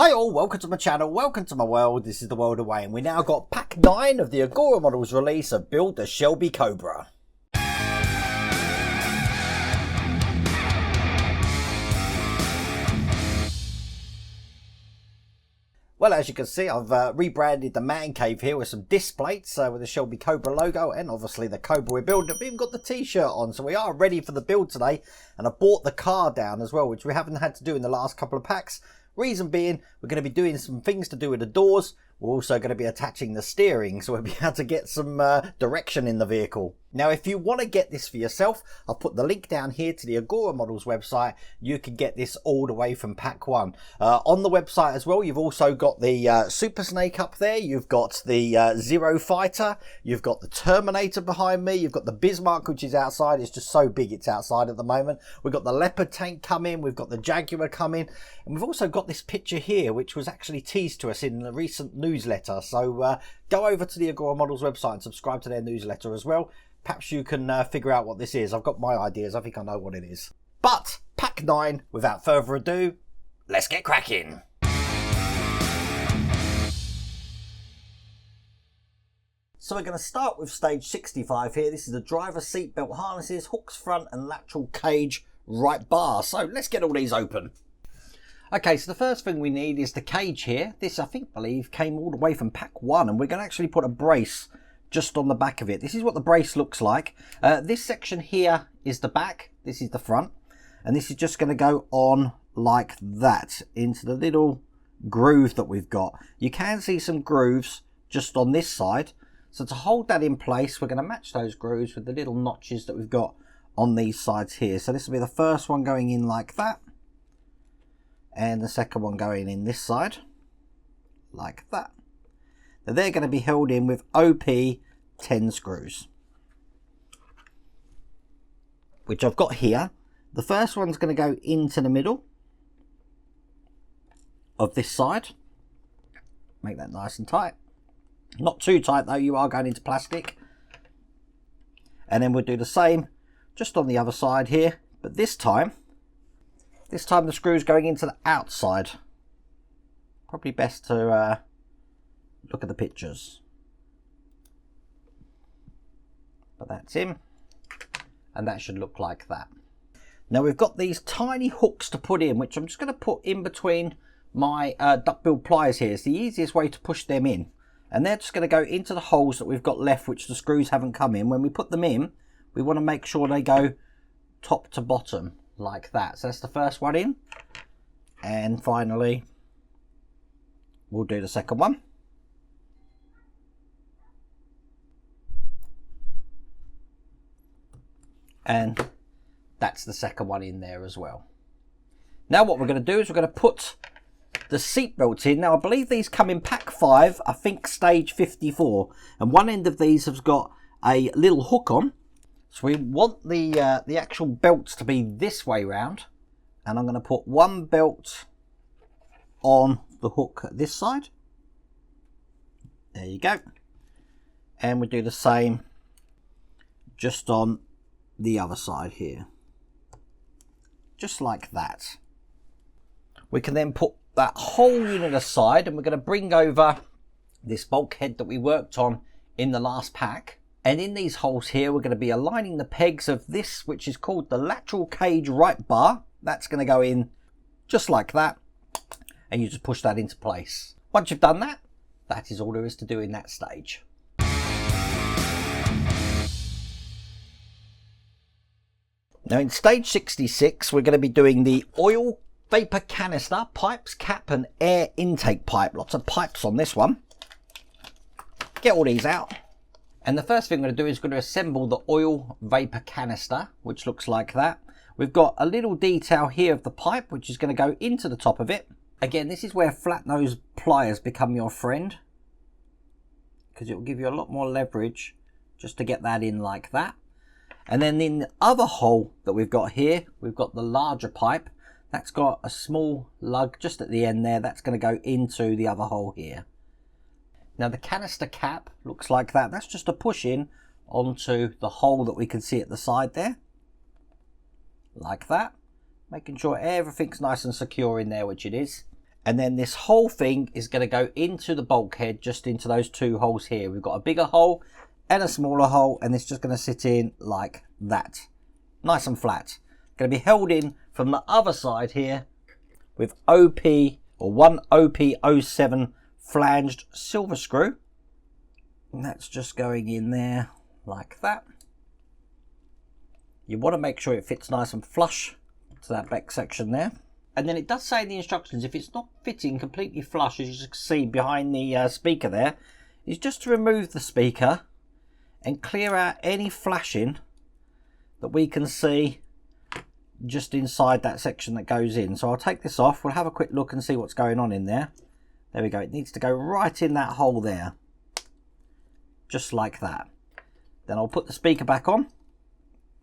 Hi all, welcome to my channel, welcome to my world. This is the world of Wayne. We now got pack 9 of the Agora Models release of Build the Shelby Cobra. Well, as you can see, I've rebranded the man cave here with some disc plates with the Shelby Cobra logo and obviously the Cobra we're building. We've even got the t-shirt on, so we are ready for the build today. And I brought the car down as well, which we haven't had to do in the last couple of packs. Reason being, we're going to be doing some things to do with the doors. We're also going to be attaching the steering, so we'll be able to get some direction in the vehicle. Now, if you want to get this for yourself, I'll put the link down here to the Agora Models website. You can get this all the way from pack 1. On the website as well, you've also got the Super Snake up there. You've got the Zero Fighter. You've got the Terminator behind me. You've got the Bismarck, which is outside. It's just so big it's outside at the moment. We've got the Leopard tank coming. We've got the Jaguar coming. And we've also got this picture here, which was actually teased to us in the recent newsletter. So go over to the Agora Models website and subscribe to their newsletter as well. Perhaps you can figure out what this is. I've got my ideas. I think I know what it is. But pack 9, without further ado, let's get cracking. So we're going to start with stage 65 here. This is the driver seatbelt harnesses, hooks front and lateral cage right bar. So let's get all these open. Okay, so the first thing we need is the cage here. This, I believe, came all the way from pack 1, and we're going to actually put a brace just on the back of it. This is what the brace looks like. This section here is the back, this is the front, and this is just going to go on like that into the little groove that we've got. You can see some grooves just on this side, so to hold that in place we're going to match those grooves with the little notches that we've got on these sides here. So this will be the first one going in like that, and the second one going in this side like that. Now they're going to be held in with OP 10 screws, which I've got here. The first one's going to go into the middle of this side. Make that nice and tight. Not too tight though, you are going into plastic. And then we'll do the same just on the other side here, but this time the screw's going into the outside. Probably best to look at the pictures. But that's him, and that should look like that. Now we've got these tiny hooks to put in, which I'm just going to put in between my duck-bill pliers here. It's the easiest way to push them in, and they're just going to go into the holes that we've got left, which the screws haven't come in. When we put them in, we want to make sure they go top to bottom like that. So that's the first one in, and finally we'll do the second one. And that's the second one in there as well. Now what we're going to do is we're going to put the seat belts in. Now I believe these come in pack 5, I think stage 54. And one end of these has got a little hook on. So we want the actual belts to be this way round. And I'm going to put one belt on the hook at this side. There you go. And we do the same just on the other side here, just like that. We can then put that whole unit aside, and we're going to bring over this bulkhead that we worked on in the last pack, and in these holes here we're going to be aligning the pegs of this, which is called the lateral cage right bar. That's going to go in just like that, and you just push that into place. Once you've done that, that is all there is to do in that stage. Now in stage 66, we're going to be doing the oil vapor canister, pipes, cap and air intake pipe. Lots of pipes on this one. Get all these out. And the first thing we're going to do is going to assemble the oil vapor canister, which looks like that. We've got a little detail here of the pipe, which is going to go into the top of it. Again, this is where flat nose pliers become your friend, because it will give you a lot more leverage just to get that in like that. And then in the other hole that we've got here, we've got the larger pipe. That's got a small lug just at the end there. That's going to go into the other hole here. Now the canister cap looks like that. That's just a push in onto the hole that we can see at the side there. Like that. Making sure everything's nice and secure in there, which it is. And then this whole thing is going to go into the bulkhead, just into those two holes here. We've got a bigger hole and a smaller hole, and it's just going to sit in like that. Nice and flat. Going to be held in from the other side here with OP or one OP07 flanged silver screw. And that's just going in there like that. You want to make sure it fits nice and flush to that back section there. And then it does say in the instructions, if it's not fitting completely flush, as you can see behind the speaker there, is just to remove the speaker and clear out any flashing that we can see just inside that section that goes in. So I'll take this off, we'll have a quick look and see what's going on in there. There we go, it needs to go right in that hole there, just like that. Then I'll put the speaker back on,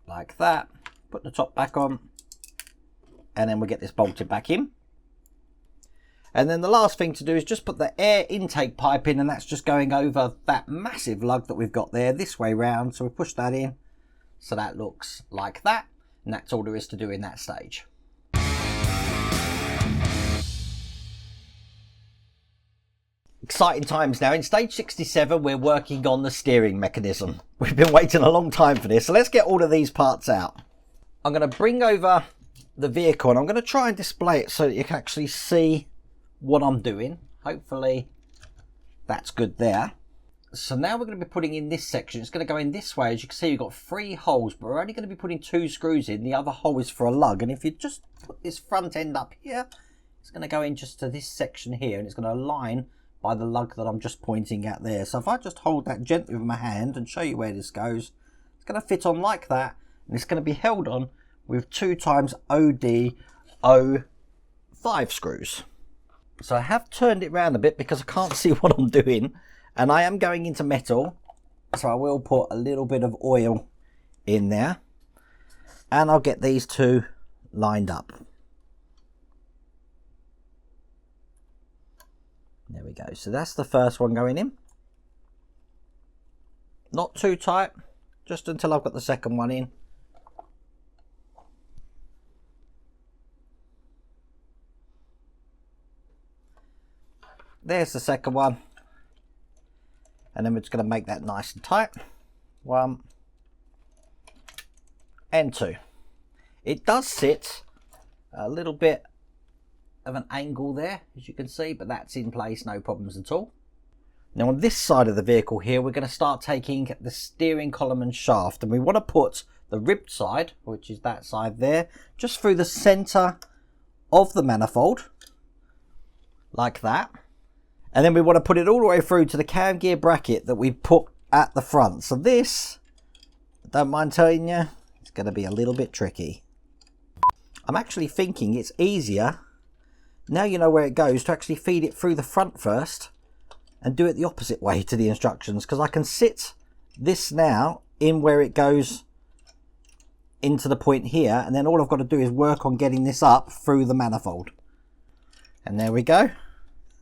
like that, put the top back on, and then we'll get this bolted back in. And then the last thing to do is just put the air intake pipe in, and that's just going over that massive lug that we've got there this way round. So we push that in, so that looks like that, and that's all there is to do in that stage. Exciting times now. In stage 67, we're working on the steering mechanism. We've been waiting a long time for this, so let's get all of these parts out. I'm going to bring over the vehicle and I'm going to try and display it so that you can actually see what I'm doing. Hopefully that's good there. So now we're going to be putting in this section. It's going to go in this way. As you can see, we've got 3 holes, but we're only going to be putting 2 screws in. The other hole is for a lug, and if you just put this front end up here, it's going to go in just to this section here, and it's going to align by the lug that I'm just pointing at there. So if I just hold that gently with my hand and show you where this goes, it's going to fit on like that, and it's going to be held on with 2 times OD 05 screws. So I have turned it around a bit because I can't see what I'm doing, and I am going into metal, so I will put a little bit of oil in there, and I'll get these 2 lined up. There we go. So that's the first one going in. Not too tight, just until I've got the second one in. There's the second one, and then we're just going to make that nice and tight. 1 and 2. It does sit a little bit of an angle there, as you can see, but that's in place, no problems at all. Now on this side of the vehicle here, we're going to start taking the steering column and shaft, and we want to put the ribbed side, which is that side there, just through the center of the manifold, like that. And then we want to put it all the way through to the cam gear bracket that we put at the front. So this, don't mind telling you, it's going to be a little bit tricky. I'm actually thinking it's easier, now you know where it goes, to actually feed it through the front first and do it the opposite way to the instructions, because I can sit this now in where it goes into the point here, and then all I've got to do is work on getting this up through the manifold. And there we go.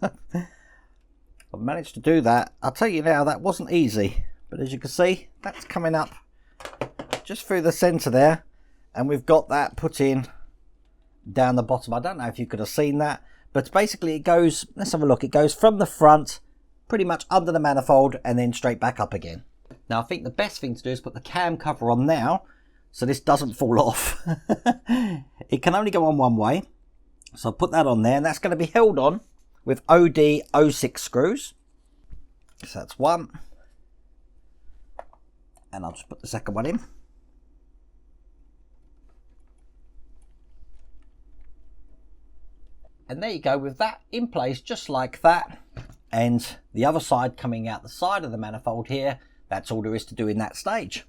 I've managed to do that. I'll tell you now, that wasn't easy, but as you can see, that's coming up just through the center there, and we've got that put in down the bottom. I don't know if you could have seen that, but basically it goes, let's have a look, it goes from the front pretty much under the manifold and then straight back up again. Now I think the best thing to do is put the cam cover on now so this doesn't fall off. It can only go on one way, so I'll put that on there, and that's going to be held on with OD 06 screws. So that's 1, and I'll just put the second one in. And there you go, with that in place just like that, and the other side coming out the side of the manifold here. That's all there is to do in that stage.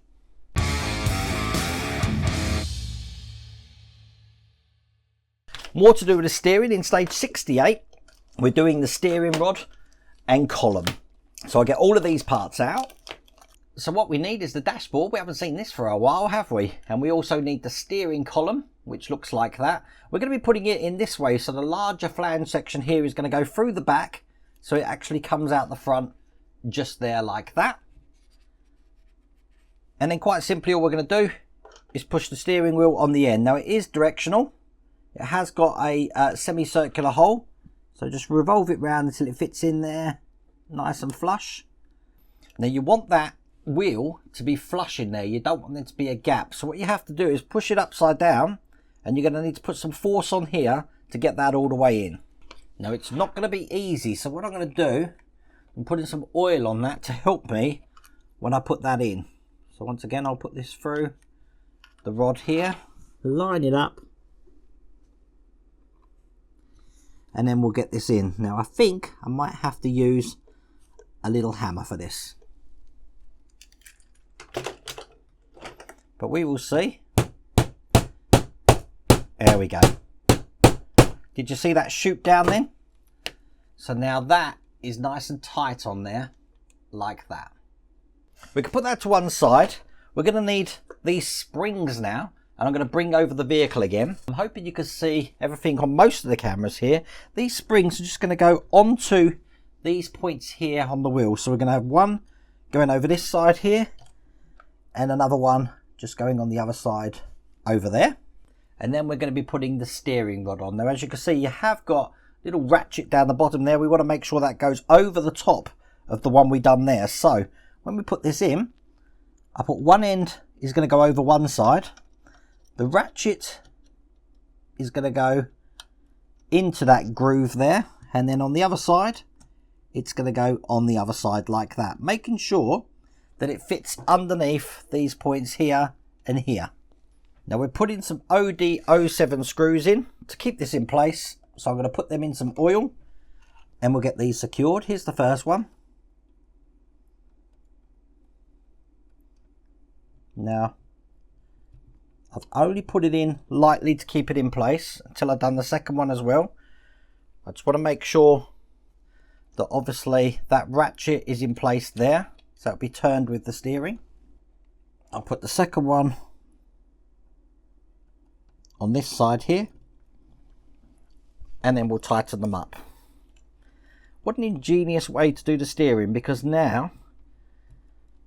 More to do with the steering. In stage 68, we're doing the steering rod and column. So I get all of these parts out. So what we need is the dashboard. We haven't seen this for a while, have we? And we also need the steering column, which looks like that. We're going to be putting it in this way, so the larger flange section here is going to go through the back, so it actually comes out the front just there like that. And then quite simply, all we're going to do is push the steering wheel on the end. Now it is directional. It has got a semicircular hole, So just revolve it round until it fits in there, nice and flush. Now you want that wheel to be flush in there, you don't want there to be a gap. So what you have to do is push it upside down, and you're going to need to put some force on here to get that all the way in. Now it's not going to be easy, so what I'm going to do, I'm putting some oil on that to help me when I put that in. So once again, I'll put this through the rod here, line it up, and then we'll get this in. Now I think I might have to use a little hammer for this, but we will see. There we go. Did you see that shoot down then? So now that is nice and tight on there, like that. We can put that to one side. We're going to need these springs now, and I'm going to bring over the vehicle again. I'm hoping you can see everything on most of the cameras here. These springs are just going to go onto these points here on the wheel. So we're going to have one going over this side here, and another one just going on the other side over there. And then we're going to be putting the steering rod on. Now as you can see, you have got a little ratchet down the bottom there. We want to make sure that goes over the top of the one we done there. So when we put this in, I put one end is going to go over one side. The ratchet is going to go into that groove there, and then on the other side it's going to go on the other side like that, making sure that it fits underneath these points here and here. Now we're putting some OD07 screws in to keep this in place, so I'm going to put them in some oil and we'll get these secured. Here's the first one. Now I've only put it in lightly to keep it in place until I've done the second one as well. I just want to make sure that obviously that ratchet is in place there, so it'll be turned with the steering. I'll put the second one on this side here, and then we'll tighten them up. What an ingenious way to do the steering, because now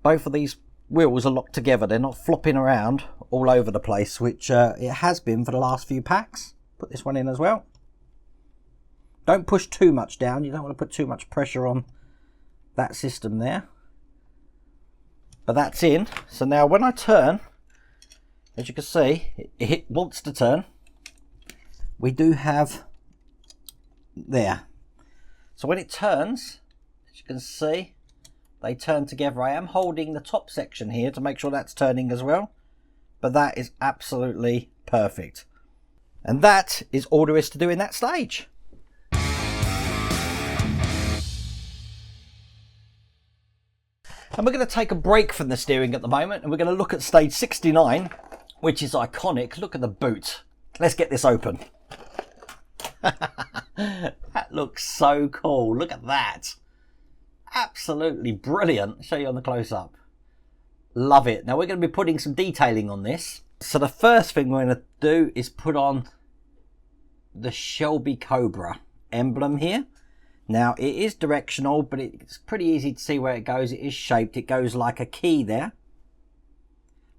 both of these wheels are locked together. They're not flopping around all over the place, which it has been for the last few packs. Put this one in as well. Don't push too much down, you don't want to put too much pressure on that system there. But that's in. So now when I turn, as you can see, it wants to turn. We do have there. So when it turns, as you can see, they turn together. I am holding the top section here to make sure that's turning as well, but that is absolutely perfect. And that is all there is to do in that stage. And we're going to take a break from the steering at the moment, and we're going to look at stage 69, which is iconic. Look at the boot. Let's get this open. That looks so cool. Look at that. Absolutely brilliant. I'll show you on the close-up. Love it. Now we're going to be putting some detailing on this. So the first thing we're going to do is put on the Shelby Cobra emblem here. Now it is directional, but it's pretty easy to see where it goes. It is shaped. It goes like a key there.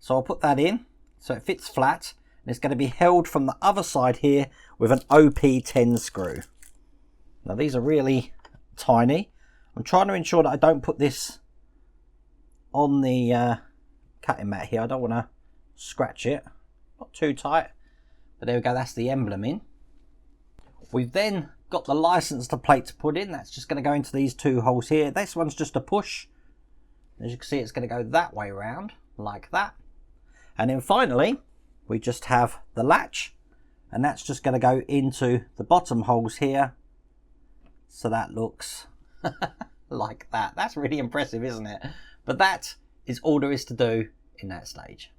So I'll put that in so it fits flat, and it's going to be held from the other side here with an OP10 screw. Now these are really tiny. I'm trying to ensure that I don't put this on the cutting mat here. I don't want to scratch it. Not too tight, but there we go. That's the emblem in. We've then got the license plate to put in. That's just going to go into these two holes here. This one's just a push. As you can see, it's going to go that way around like that. And then finally, we just have the latch, and that's just going to go into the bottom holes here. So that looks like that. That's really impressive, isn't it? But that is all there is to do in that stage.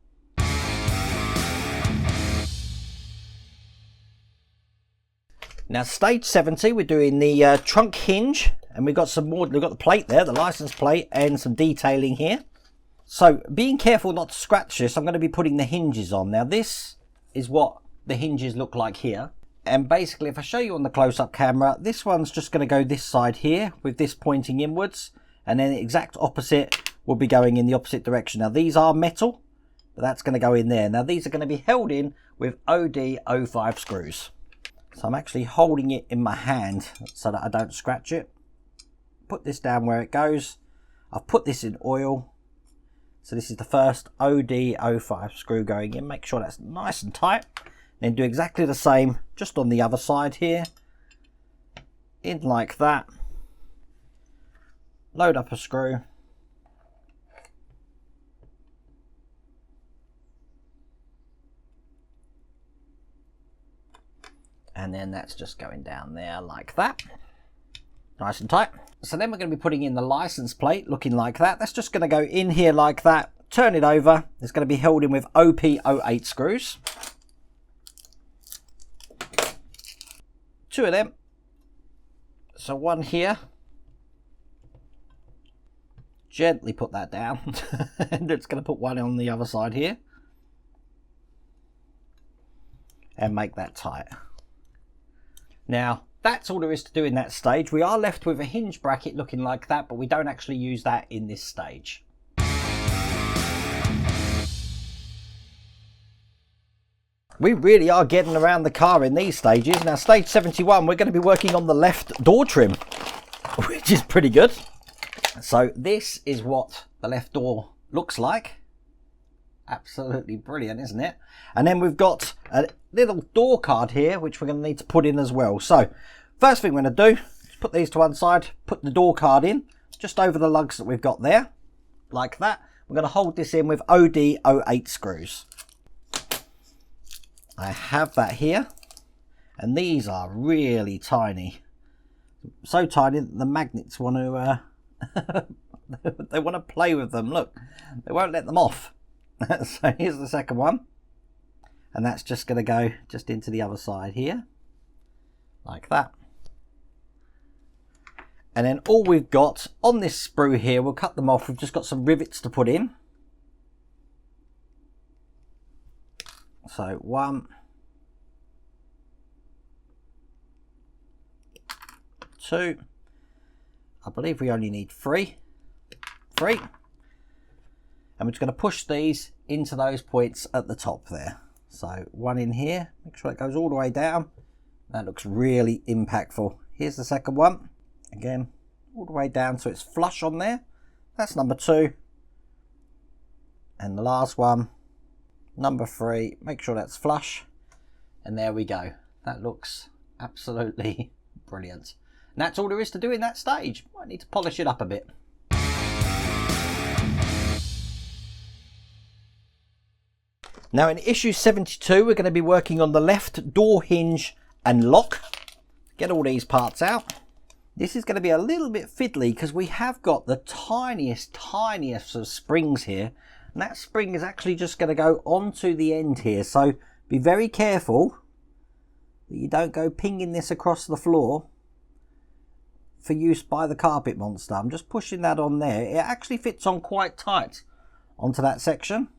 Now stage 70, we're doing the trunk hinge, and we've got some more. We've got the plate there, the license plate, and some detailing here. So being careful not to scratch this, I'm going to be putting the hinges on. Now this is what the hinges look like here. And basically, if I show you on the close-up camera, this one's just going to go this side here with this pointing inwards, and then the exact opposite will be going in the opposite direction. Now these are metal, but that's going to go in there. Now these are going to be held in with OD05 screws. So I'm actually holding it in my hand so that I don't scratch it. Put this down where it goes. I've put this in oil. So this is the first OD05 screw going in. Make sure that's nice and tight. Then do exactly the same just on the other side here. In like that. Load up a screw. And then that's just going down there like that. Nice and tight. So then we're going to be putting in the license plate looking like that. That's just going to go in here like that. Turn it over. It's going to be held in with OP08 screws. 2 of them. So one here. Gently put that down. And it's going to put one on the other side here. And make that tight. Now, that's all there is to do in that stage. We are left with a hinge bracket looking like that, but we don't actually use that in this stage. We really are getting around the car in these stages. Now, stage 71, we're going to be working on the left door trim, which is pretty good. So this is what the left door looks like. Absolutely brilliant, isn't it? And then we've got a little door card here, which we're going to need to put in as well. So first thing we're going to do is put these to one side, put the door card in just over the lugs that we've got there, like that. We're going to hold this in with OD08 screws. I have that here, and these are really tiny. So tiny that the magnets want to they want to play with them. Look, they won't let them off. So here's the second one, and that's just going to go just into the other side here like that. And then all we've got on this sprue here, we'll cut them off. We've just got some rivets to put in. So 1, 2, I believe we only need 3. And we're just going to push these into those points at the top there. So one in here, make sure it goes all the way down. That looks really impactful. Here's the second one. Again, all the way down so it's flush on there. That's number 2. And the last one, number 3, make sure that's flush. And there we go. That looks absolutely brilliant. And that's all there is to do in that stage. Might need to polish it up a bit. Now in issue 72, we're going to be working on the left door hinge and lock. Get all these parts out. This is going to be a little bit fiddly because we have got the tiniest of springs here. And that spring is actually just going to go onto the end here. So be very careful that you don't go pinging this across the floor for use by the carpet monster. I'm just pushing that on there. It actually fits on quite tight onto that section.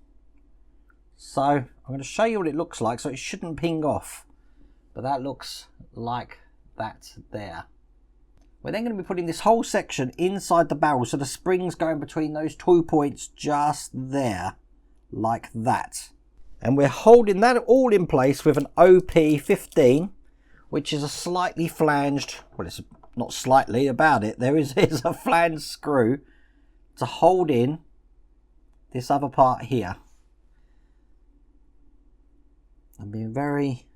So I'm going to show you what it looks like, so it shouldn't ping off. But that looks like that there. We're then going to be putting this whole section inside the barrel, so the spring's going between those 2 points just there, like that. And we're holding that all in place with an OP15, which is a slightly flanged, well, it's not slightly about it, there's a flanged screw to hold in this other part here. I'm being very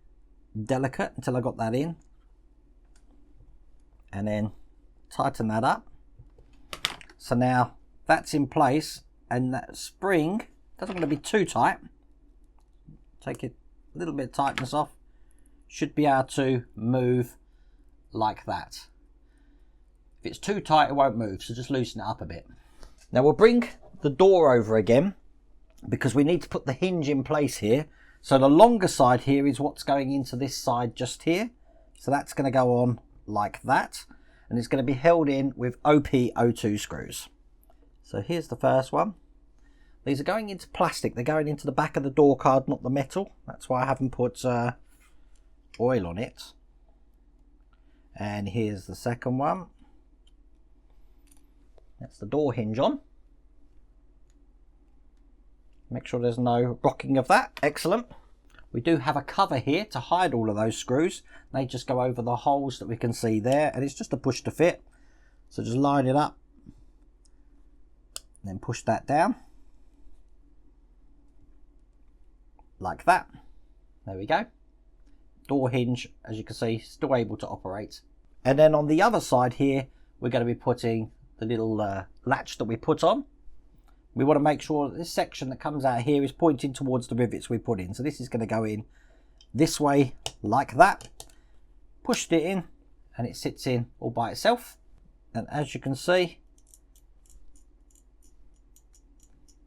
delicate until I got that in, and then tighten that up. So now that's in place, and that spring doesn't want to be too tight. Take a little bit of tightness off. Should be able to move like that. If it's too tight, it won't move, so just loosen it up a bit. Now we'll bring the door over again because we need to put the hinge in place here. So the longer side here is what's going into this side just here. So that's going to go on like that. And it's going to be held in with OP02 screws. So here's the first one. These are going into plastic. They're going into the back of the door card, not the metal. That's why I haven't put oil on it. And here's the second one. That's the door hinge on. Make sure there's no rocking of that. Excellent. We do have a cover here to hide all of those screws. They just go over the holes that we can see there, and it's just a push to fit. So just line it up and then push that down like that. There we go. Door hinge, as you can see, still able to operate. And then on the other side here, we're going to be putting the little latch that we put on. We want to make sure that this section that comes out here is pointing towards the rivets we put in. So this is going to go in this way like that. Pushed it in and it sits in all by itself. And as you can see,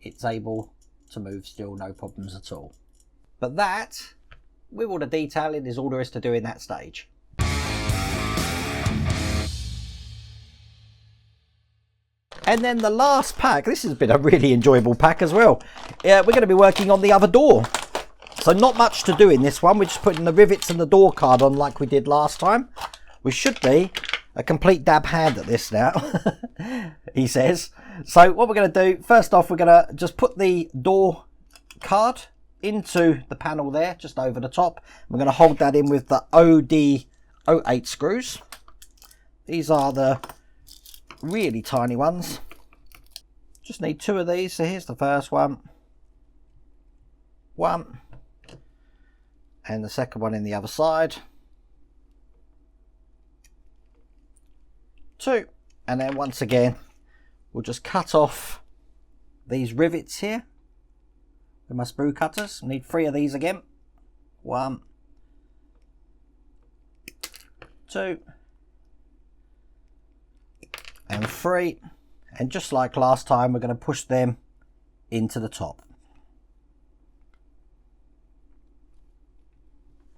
it's able to move still, no problems at all. But that, with all the detailing, is all there is to do in that stage. And then the last pack, this has been a really enjoyable pack as well. We're going to be working on the other door. So not much to do in this one. We're just putting the rivets and the door card on like we did last time. We should be a complete dab hand at this now, he says. So what we're going to do, first off, we're going to just put the door card into the panel there, just over the top. We're going to hold that in with the OD08 screws. These are the really tiny ones. Just need 2 of these. So here's the first one. 1. And the second one in the other side. 2. And then once again, we'll just cut off these rivets here with my sprue cutters. Need 3 of these again. 1, 2, and 3. And just like last time, we're going to push them into the top.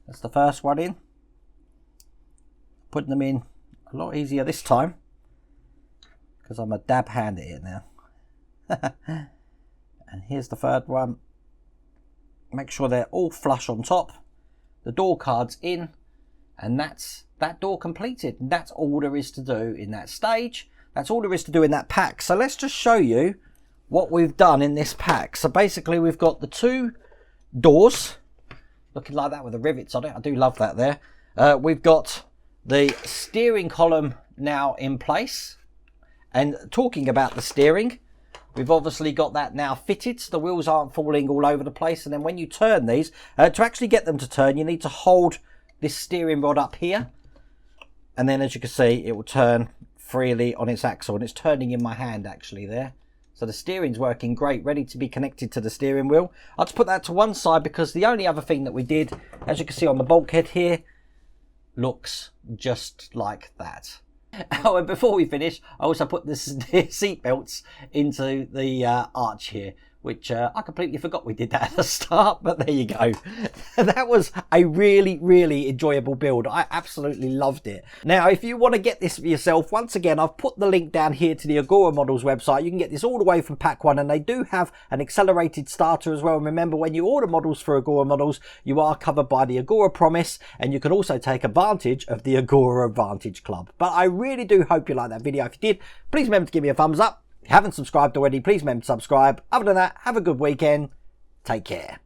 That's the first one in. Putting them in a lot easier this time because I'm a dab hand at it now. And here's the third one. Make sure they're all flush on top. The door card's in, and that's that door completed. And that's all there is to do in that stage. That's all there is to do in that pack. So let's just show you what we've done in this pack. So basically we've got the 2 doors looking like that with the rivets on it. I do love that there. We've got the steering column now in place. And talking about the steering, we've obviously got that now fitted so the wheels aren't falling all over the place. And then when you turn these, to actually get them to turn, you need to hold this steering rod up here. And then as you can see, it will turn freely on its axle, and it's turning in my hand actually there. So the steering's working great, ready to be connected to the steering wheel. I'll just put that to one side because the only other thing that we did, as you can see on the bulkhead here, looks just like that. Oh, and before we finish, I also put the seat belts into the arch here, which I completely forgot we did that at the start, but there you go. That was a really, really enjoyable build. I absolutely loved it. Now, if you want to get this for yourself, once again, I've put the link down here to the Agora Models website. You can get this all the way from pack 1, and they do have an accelerated starter as well. And remember, when you order models for Agora Models, you are covered by the Agora Promise, and you can also take advantage of the Agora Advantage Club. But I really do hope you liked that video. If you did, please remember to give me a thumbs up. If you haven't subscribed already, please remember to subscribe. Other than that, have a good weekend. Take care.